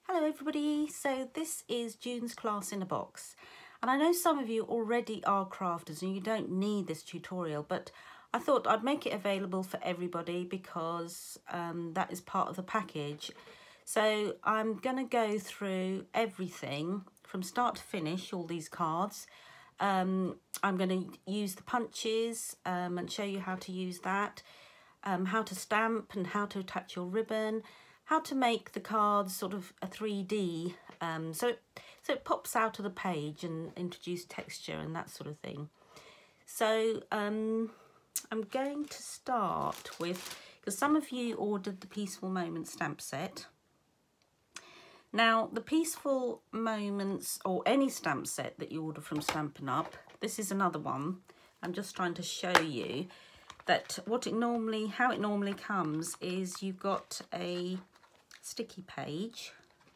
Hello everybody, so this is June's class in a box, and I know some of you already are crafters and you don't need this tutorial, but I thought I'd make it available for everybody because that is part of the package. So I'm going to go through everything from start to finish, all these cards. I'm going to use the punches and show you how to use that, how to stamp and how to attach your ribbon, how to make the cards sort of a 3D, so it pops out of the page and introduce texture and that sort of thing. So I'm going to start with, because some of you ordered the Peaceful Moments stamp set. Now the Peaceful Moments, or any stamp set that you order from Stampin' Up, this is another one. I'm just trying to show you that how it normally comes is you've got a sticky page,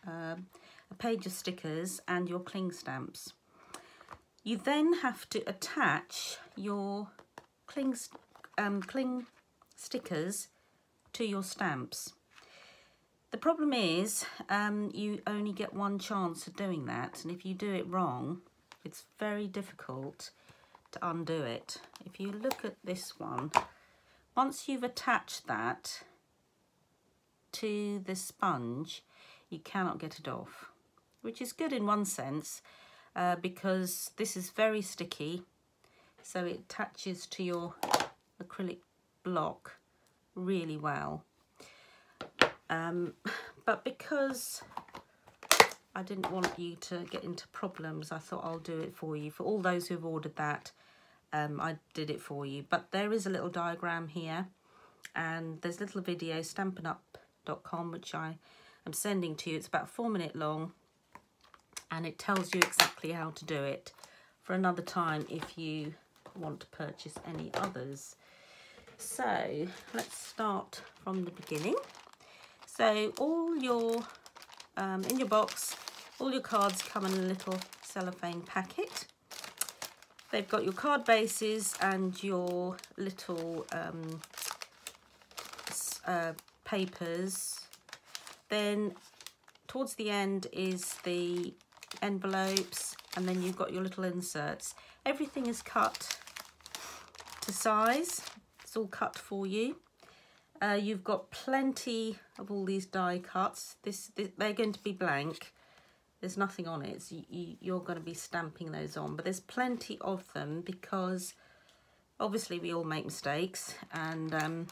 a page of stickers and your cling stamps. You then have to attach your cling stickers to your stamps. The problem is you only get one chance of doing that, and if you do it wrong, it's very difficult to undo it. If you look at this one, once you've attached that to the sponge, you cannot get it off, which is good in one sense because this is very sticky, so it attaches to your acrylic block really well. But because I didn't want you to get into problems, I thought I'll do it for you. For all those who have ordered that, I did it for you. But there is a little diagram here, and there's a little video, stampinup.com, which I am sending to you. It's about 4 minutes long, and it tells you exactly how to do it for another time if you want to purchase any others. So let's start from the beginning. So all your in your box, all your cards come in a little cellophane packet. They've got your card bases and your little papers. Then towards the end is the envelopes, and then you've got your little inserts. Everything is cut to size. It's all cut for you. You've got plenty of all these die cuts. They're going to be blank. There's nothing on it, so you're going to be stamping those on. But there's plenty of them because obviously we all make mistakes. And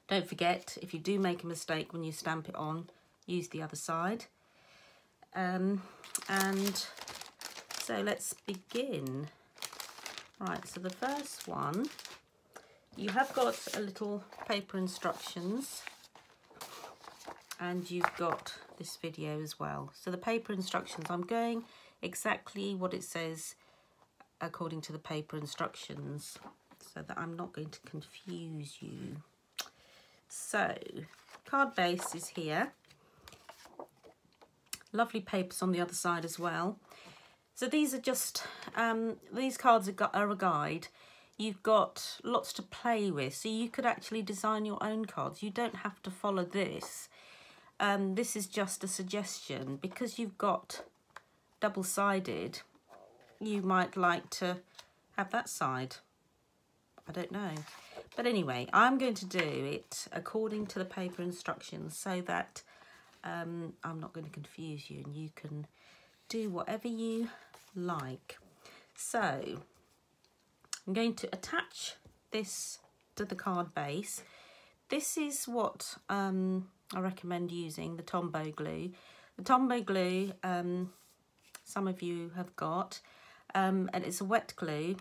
don't forget, if you do make a mistake when you stamp it on, use the other side. And so let's begin. Right, so the first one, you have got a little paper instructions, and you've got this video as well. So the paper instructions, I'm going exactly what it says according to the paper instructions so that I'm not going to confuse you. So card base is here. Lovely papers on the other side as well. So these are just, these cards are a guide. You've got lots to play with, so you could actually design your own cards. You don't have to follow this. This is just a suggestion. Because you've got double-sided, you might like to have that side. I don't know. But anyway, I'm going to do it according to the paper instructions so that I'm not going to confuse you and you can do whatever you like. So I'm going to attach this to the card base. This is what I recommend using, the Tombow glue. The Tombow glue, some of you have got, and it's a wet glue.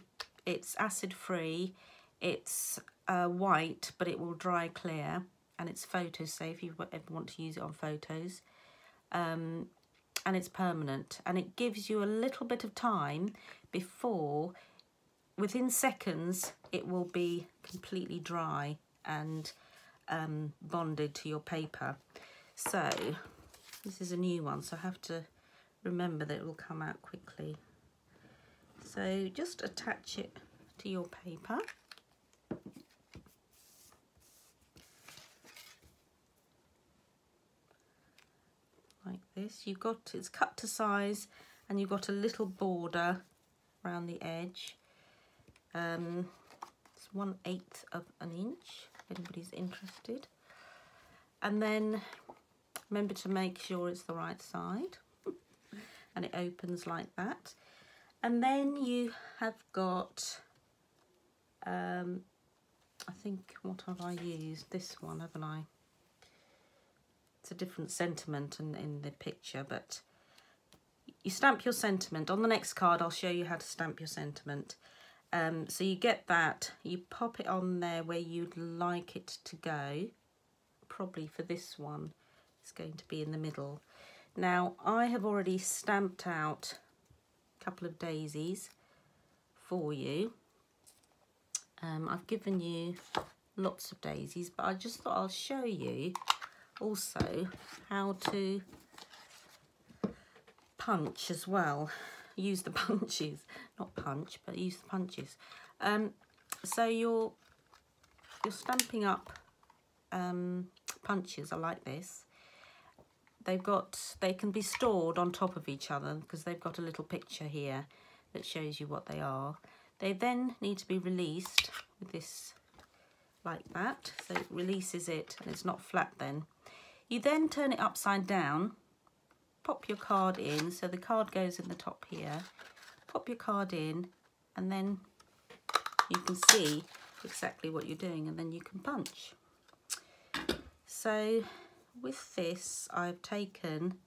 It's acid free, it's white, but it will dry clear, and it's photo safe if you ever want to use it on photos. And it's permanent, and it gives you a little bit of time before, within seconds, it will be completely dry and bonded to your paper. So this is a new one, so I have to remember that it will come out quickly. So just attach it to your paper. this. You've got, it's cut to size, and you've got a little border around the edge. It's 1/8 of an inch, if anybody's interested. And then remember to make sure it's the right side, and it opens like that. And then you have got, I think, what have I used? This one, haven't I? It's a different sentiment in the picture, but you stamp your sentiment. On the next card, I'll show you how to stamp your sentiment. So you get that, you pop it on there where you'd like it to go. Probably for this one, it's going to be in the middle. Now, I have already stamped out a couple of daisies for you. I've given you lots of daisies, but I just thought I'll show you also how to punch as well. Use the punches, not punch, but use the punches. So you're stamping up punches are like this. They can be stored on top of each other because they've got a little picture here that shows you what they are. They then need to be released with this like that, so it releases it and it's not flat then. You then turn it upside down, pop your card in, so the card goes in the top here, pop your card in, and then you can see exactly what you're doing, and then you can punch. So with this, I've taken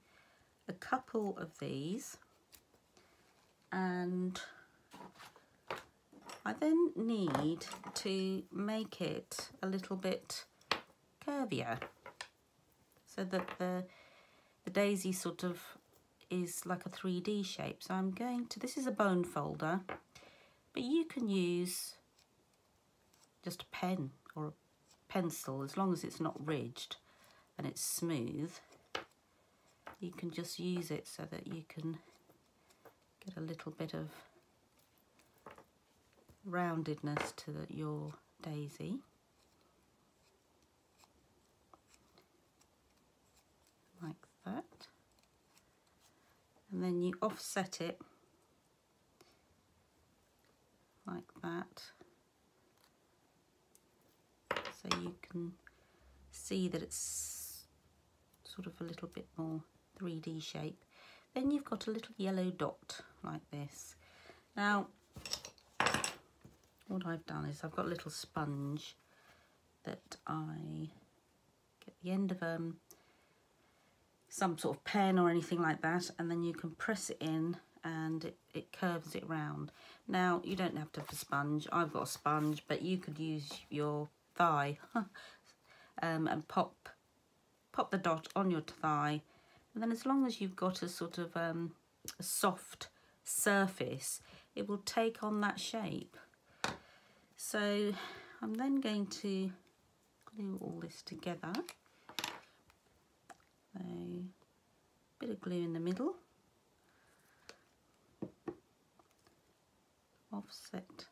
a couple of these, and I then need to make it a little bit curvier so that the daisy sort of is like a 3D shape. So I'm going to, this is a bone folder, but you can use just a pen or a pencil, as long as it's not ridged and it's smooth. You can just use it so that you can get a little bit of roundedness to your daisy. Like that. And then you offset it like that, so you can see that it's sort of a little bit more 3D shape. Then you've got a little yellow dot like this. Now, what I've done is I've got a little sponge that I get the end of some sort of pen or anything like that, and then you can press it in and it curves it round. Now, you don't have to have a sponge. I've got a sponge, but you could use your thigh and pop the dot on your thigh, and then as long as you've got a sort of a soft surface, it will take on that shape. So I'm then going to glue all this together. A bit of glue in the middle, offset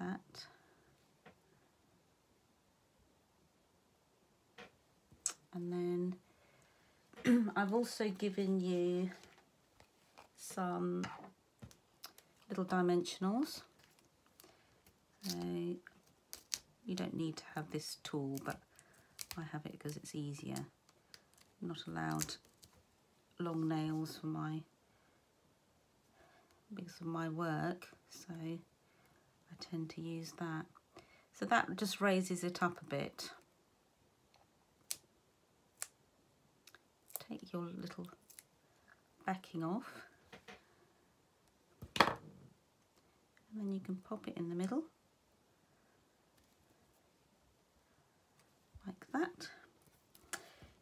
that, and then I've also given you some little dimensionals. You don't need to have this tool, but I have it because it's easier. I'm not allowed long nails for because of my work, so I tend to use that. So that just raises it up a bit. Take your little backing off, and then you can pop it in the middle like that.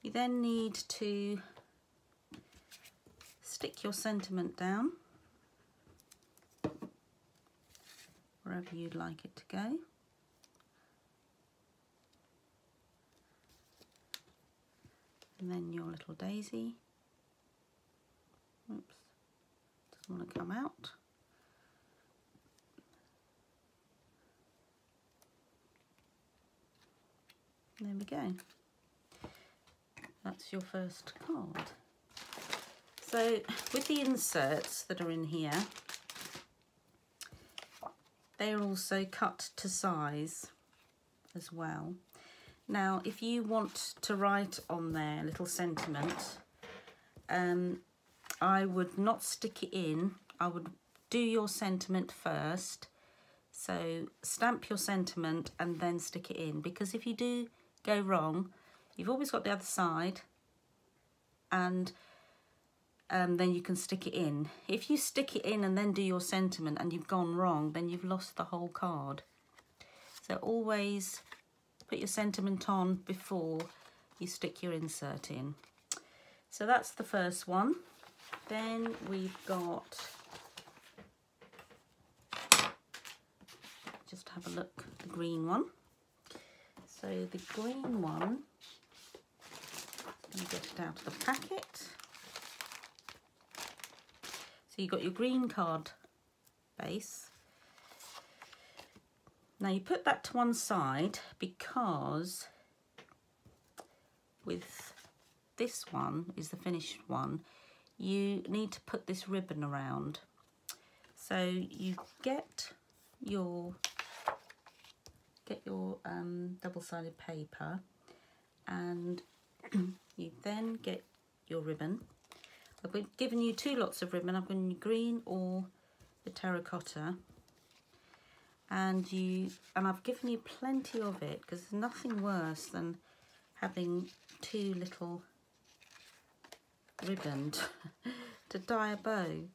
You then need to stick your sentiment down wherever you'd like it to go. And then your little daisy. Oops, doesn't want to come out. There we go. That's your first card. So with the inserts that are in here, they are also cut to size as well. Now, if you want to write on there a little sentiment, I would not stick it in. I would do your sentiment first. So stamp your sentiment and then stick it in, because if you do go wrong, you've always got the other side, and then you can stick it in. If you stick it in and then do your sentiment and you've gone wrong, then you've lost the whole card. So always put your sentiment on before you stick your insert in. So that's the first one. Then we've got, just have a look, the green one. So the green one, I'm going to get it out of the packet. So you've got your green card base. Now you put that to one side, because with this one is the finished one, you need to put this ribbon around. So you get your double-sided paper, and you then get your ribbon. I've given you two lots of ribbon. I've given you green or the terracotta, and I've given you plenty of it, because there's nothing worse than having too little ribbon to tie a bow.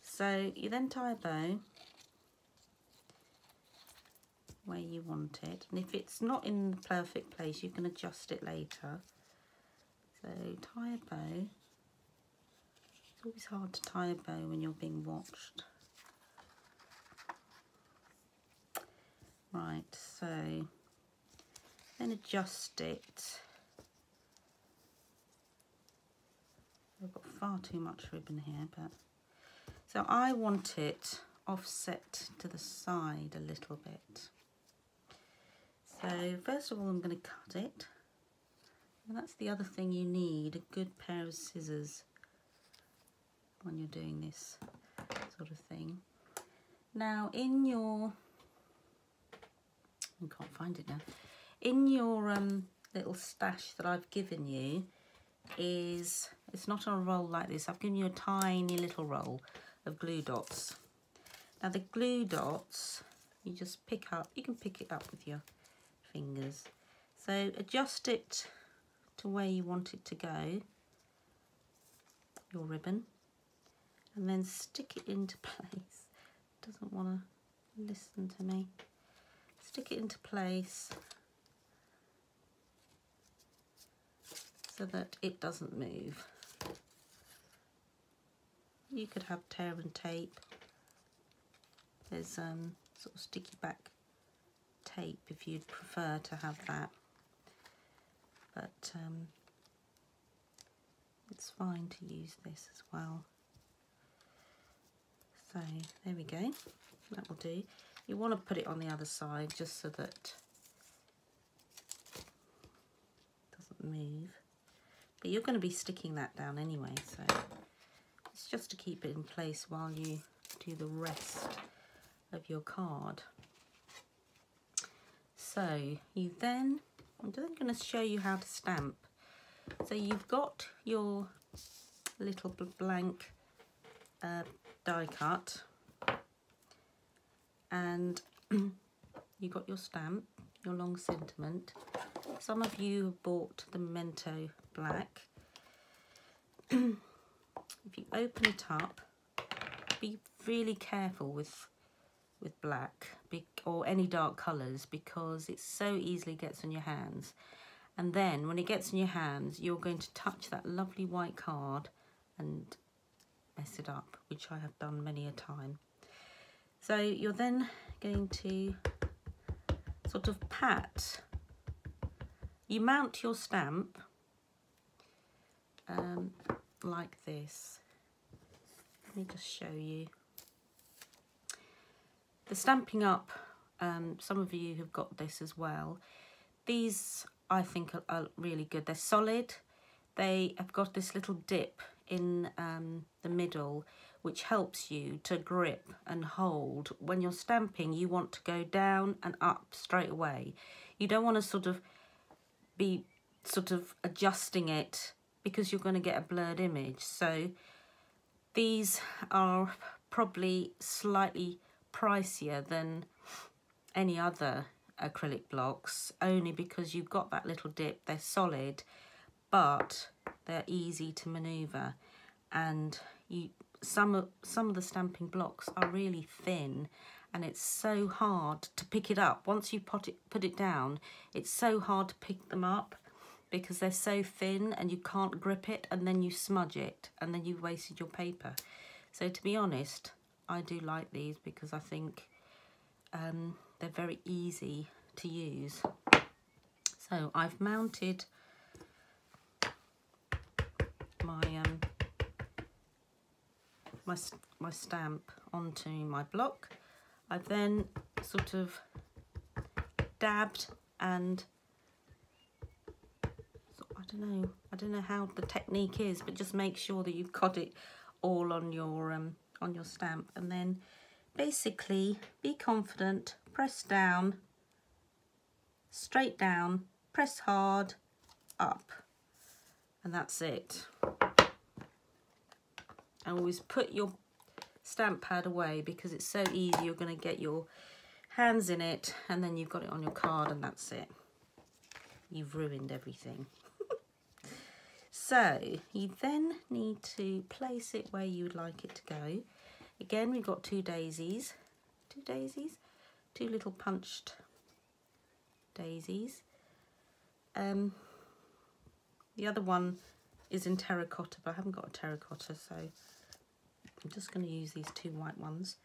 So you then tie a bow where you want it, and if it's not in the perfect place, you can adjust it later. So tie a bow. It's always hard to tie a bow when you're being watched. Right, so then adjust it. I've got far too much ribbon here, but so I want it offset to the side a little bit. So first of all, I'm going to cut it, and that's the other thing you need, a good pair of scissors when you're doing this sort of thing. Now in your, I can't find it now, in your little stash that I've given you is, it's not on a roll like this, I've given you a tiny little roll of glue dots. Now the glue dots, you just pick up, you can pick it up with your fingers. So adjust it to where you want it to go, your ribbon, and then stick it into place. It doesn't want to listen to me. Stick it into place so that it doesn't move. You could have tear and tape. There's sort of sticky back tape if you'd prefer to have that, but it's fine to use this as well. So there we go, that will do. You want to put it on the other side just so that it doesn't move, but you're going to be sticking that down anyway, so it's just to keep it in place while you do the rest of your card. So you then, I'm just going to show you how to stamp. So you've got your little blank die cut, and you got your stamp, your long sentiment. Some of you have bought the Memento black. If you open it up, be really careful with black or any dark colours, because it so easily gets on your hands. And then when it gets in your hands, you're going to touch that lovely white card and mess it up, which I have done many a time. So you're then going to sort of pat. You mount your stamp like this. Let me just show you. The Stampin' Up, some of you have got this as well. These I think are really good. They're solid. They have got this little dip in the middle, which helps you to grip and hold. When you're stamping, you want to go down and up straight away. You don't want to sort of be adjusting it, because you're going to get a blurred image. So these are probably slightly pricier than any other acrylic blocks, only because you've got that little dip. They're solid, but they're easy to maneuver, and some of the stamping blocks are really thin, and it's so hard to pick it up. Once you put it down, it's so hard to pick them up because they're so thin and you can't grip it, and then you smudge it and then you've wasted your paper. So to be honest, I do like these because I think they're very easy to use. So I've mounted my stamp onto my block. I've then sort of dabbed and I don't know how the technique is, but just make sure that you've got it all on your stamp, and then basically be confident, press down, straight down, press hard, up, and that's it. And always put your stamp pad away because it's so easy. You're going to get your hands in it and then you've got it on your card, and that's it. You've ruined everything. So you then need to place it where you would like it to go. Again, we've got two little punched daisies. The other one is in terracotta, but I haven't got a terracotta, so I'm just going to use these two white ones.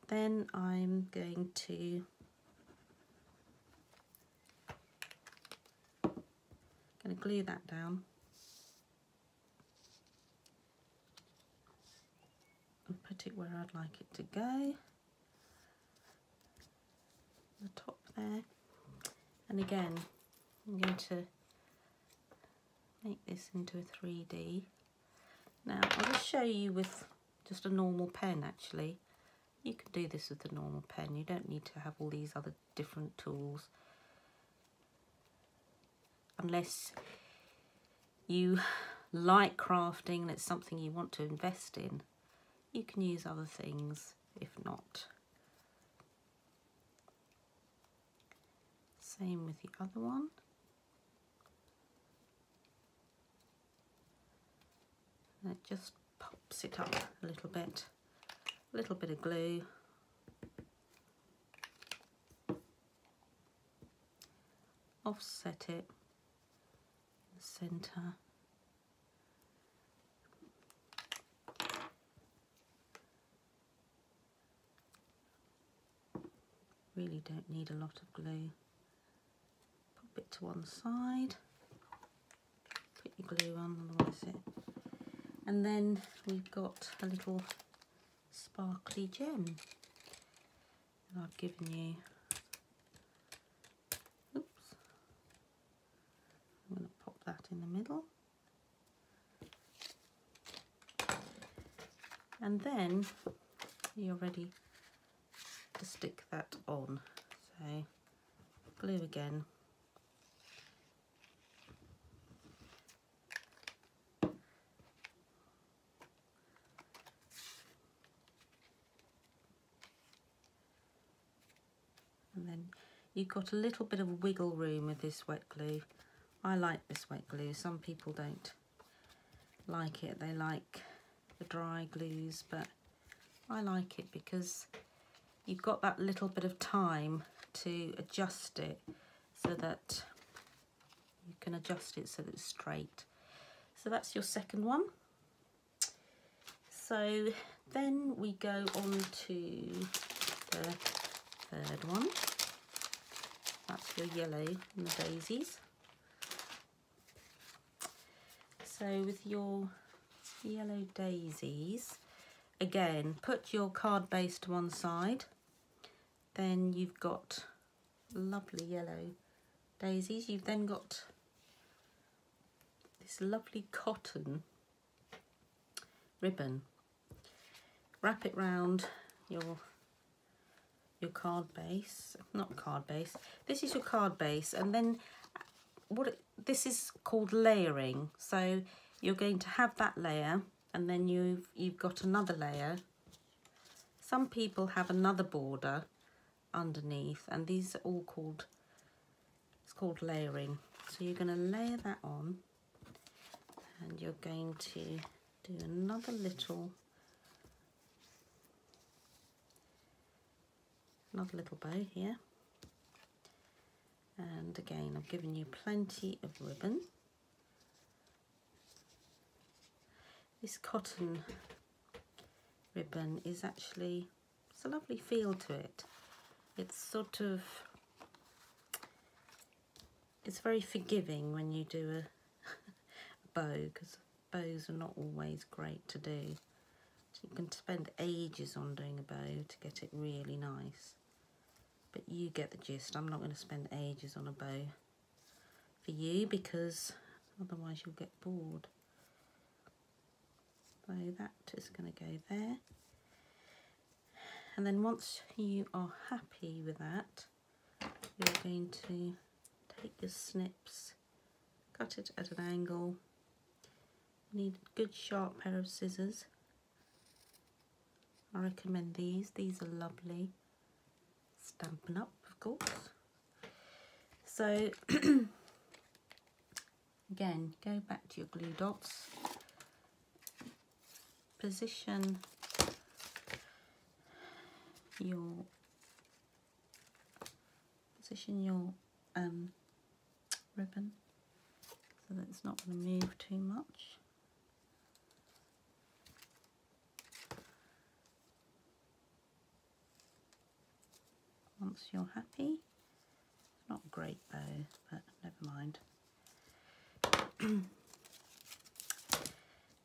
Then I'm going to glue that down and put it where I'd like it to go, the top there. And again, I'm going to make this into a 3D. Now I'll just show you with just a normal pen. Actually, you can do this with a normal pen. You don't need to have all these other different tools, unless you like crafting and it's something you want to invest in. You can use other things if not. Same with the other one. And it just pops it up a little bit of glue. Offset it in the centre. Really don't need a lot of glue. Pop it to one side. Put your glue on, otherwise it. And then we've got a little sparkly gem. And I've given you, oops, I'm going to pop that in the middle. And then you're ready to stick that on. So glue again. And then you've got a little bit of wiggle room with this wet glue. I like this wet glue. Some people don't like it. They like the dry glues, but I like it because you've got that little bit of time to adjust it so that you can adjust it so that it's straight. So that's your second one. So then we go on to the third one. That's your yellow and the daisies. So with your yellow daisies, again, put your card base to one side. Then you've got lovely yellow daisies. You've then got this lovely cotton ribbon. Wrap it round your card base, not card base. This is your card base, and then this is called layering. So you're going to have that layer, and then you've got another layer. Some people have another border underneath, and these are all called, it's called layering. So you're going to layer that on, and you're going to do another little bow here. And again, I've given you plenty of ribbon. This cotton ribbon is actually, it's a lovely feel to it. It's sort of, it's very forgiving when you do a bow, because bows are not always great to do. So you can spend ages on doing a bow to get it really nice. But you get the gist. I'm not going to spend ages on a bow for you, because otherwise you'll get bored. So that is going to go there. And then once you are happy with that, you're going to take your snips, cut it at an angle. You need a good sharp pair of scissors. I recommend these. These are lovely. Stampin' Up, of course. So again, go back to your glue dots. Position your ribbon so that it's not going to move too much. Once you're happy, it's not a great bow, but never mind.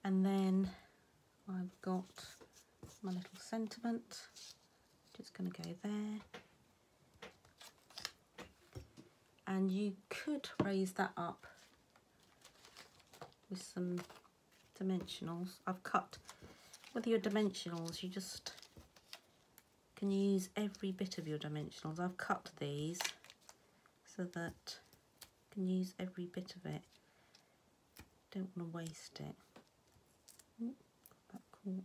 And then I've got my little sentiment, just going to go there. And you could raise that up with some dimensionals. I've cut, with your dimensionals, you just can use every bit of your dimensionals. I've cut these so that you can use every bit of it. Don't want to waste it. Ooh, got that caught.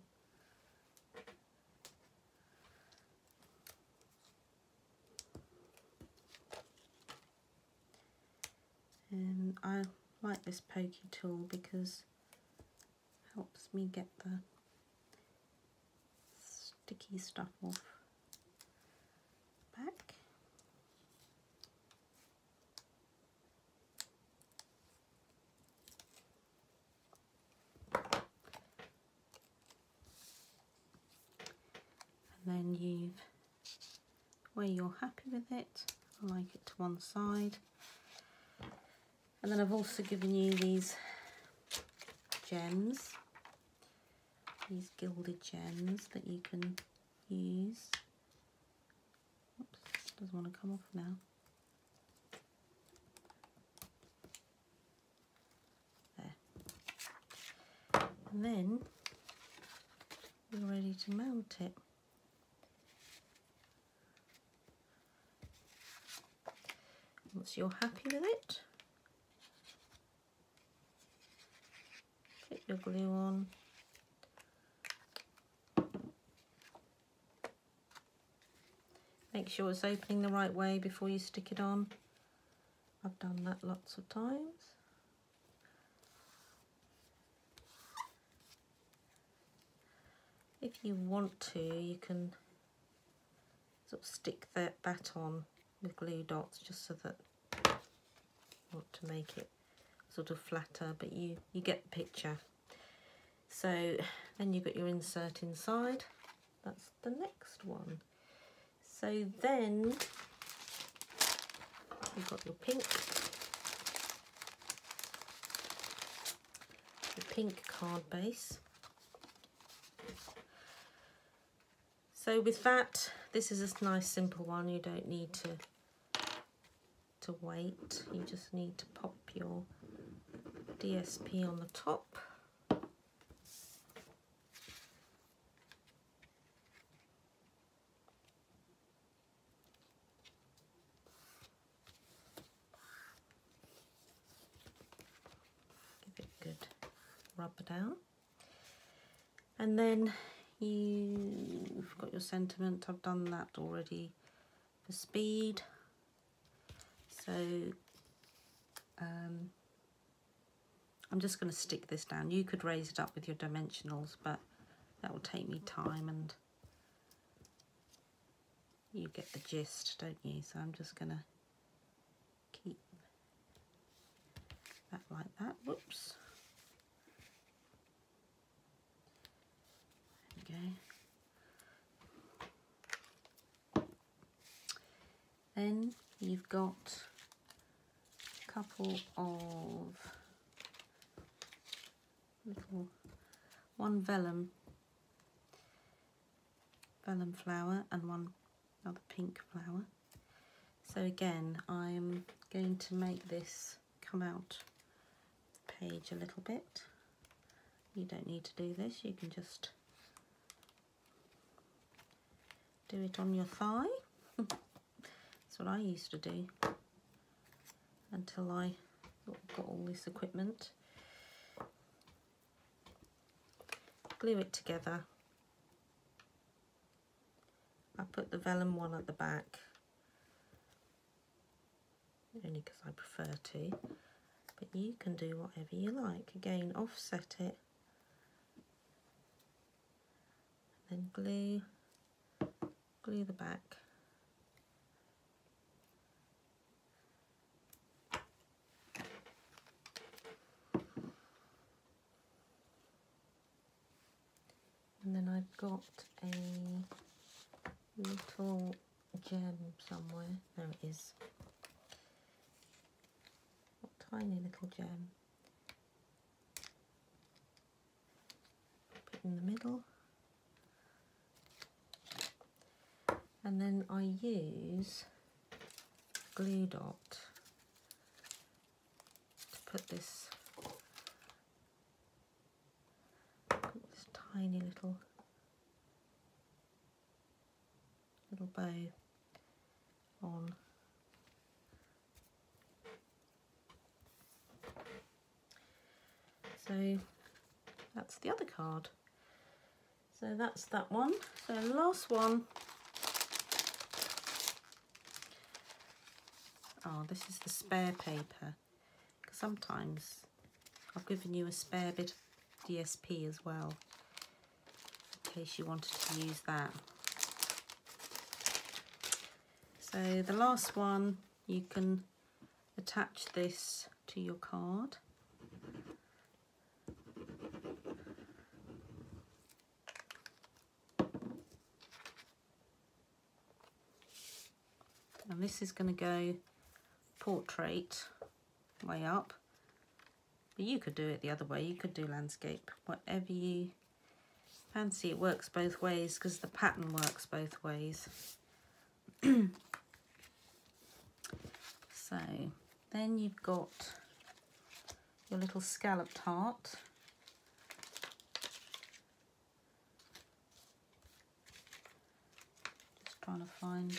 And I like this pokey tool because it helps me get the sticky stuff off back. And then where you're happy with it, I like it to one side. And then I've also given you these gems, these gilded gems that you can use. Oops, doesn't want to come off now. There. And then you're ready to mount it. Once you're happy with it, put your glue on. Make sure it's opening the right way before you stick it on. I've done that lots of times. If you want to, you can sort of stick that on with glue dots just so that you want to make it sort of flatter, but you get the picture. So then you've got your insert inside. That's the next one. So then you've got your pink card base. So with that, this is a nice simple one. You don't need to wait. You just need to pop your DSP on the top. good rub down. And then you've got your sentiment. I've done that already for speed. So I'm just going to stick this down. You could raise it up with your dimensionals, but that will take me time, and you get the gist, don't you? So I'm just going to keep that like that. Whoops. There we go. Then you've got a couple of one vellum flower and one other pink flower. So again, I'm going to make this come out the page a little bit. You don't need to do this, you can just do it on your thigh. That's what I used to do until I got all this equipment. Glue it together. I put the vellum one at the back, only because I prefer to, but you can do whatever you like. Again, offset it, then glue the back. And then I've got a little gem somewhere. There it is. A tiny little gem. Put in the middle. And then I use glue dot to put this tiny little bow on. So that's the other card. So that's that one. So last one. Oh, this is the spare paper. Because sometimes I've given you a spare bit of DSP as well, in case you wanted to use that. So the last one, you can attach this to your card. And this is going to go portrait way up. But you could do it the other way. You could do landscape, whatever you fancy. It works both ways because the pattern works both ways. So then you've got your little scalloped heart. Just trying to find.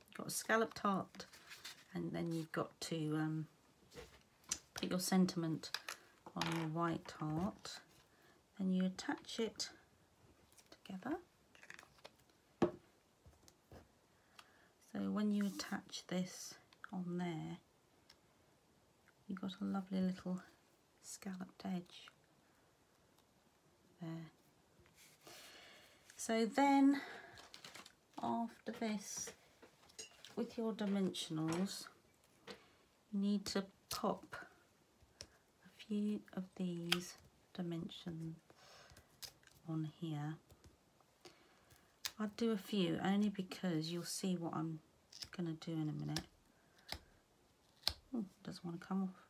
You've got a scalloped heart, and then you've got to put your sentiment on your white heart. Then you attach it together. So when you attach this on there, you've got a lovely little scalloped edge there. So then after this, with your dimensionals, you need to pop a few of these dimensions on here. I'd do a few only because you'll see what I'm going to do in a minute. Oh, doesn't want to come off.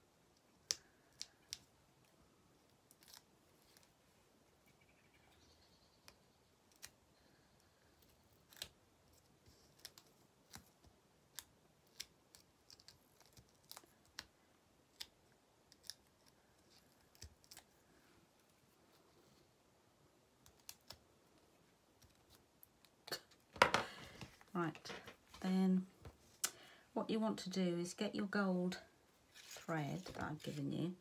Right, then what you want to do is get your gold thread that I've given you.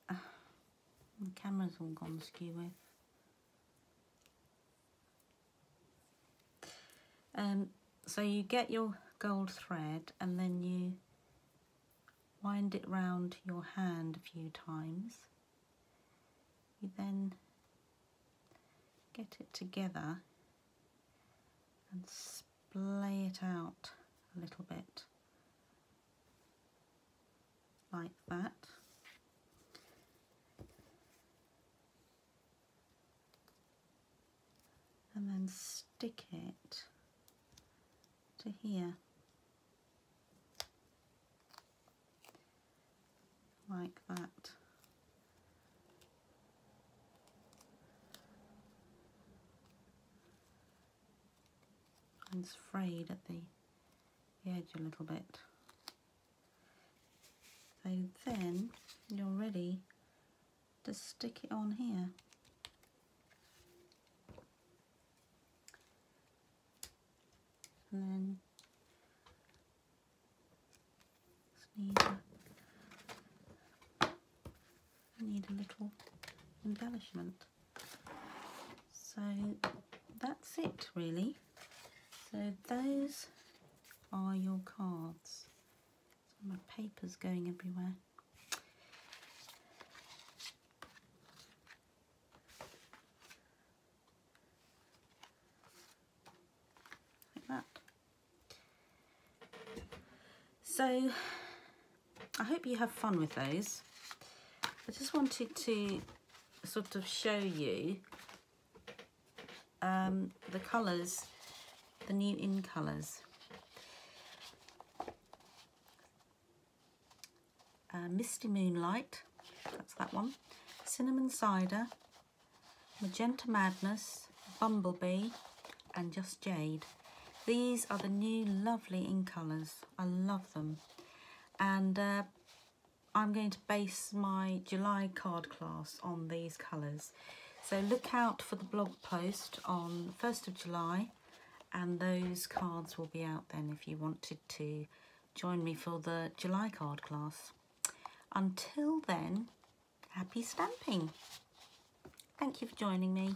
The camera's all gone skew with. So you get your gold thread and then you wind it round your hand a few times. You then get it together and splay it out a little bit like that. And then stick it to here, like that. And it's frayed at the edge a little bit. So then you're ready to stick it on here. And then need a little embellishment. So that's it really. So those are your cards. So my paper's going everywhere. Like that. So I hope you have fun with those. I just wanted to sort of show you the colours, the new in colours. Misty Moonlight, that's that one. Cinnamon Cider, Magenta Madness, Bumblebee and Just Jade. These are the new lovely in colours. I love them. And I'm going to base my July card class on these colours. So look out for the blog post on 1st of July and those cards will be out then if you wanted to join me for the July card class. Until then, happy stamping. Thank you for joining me.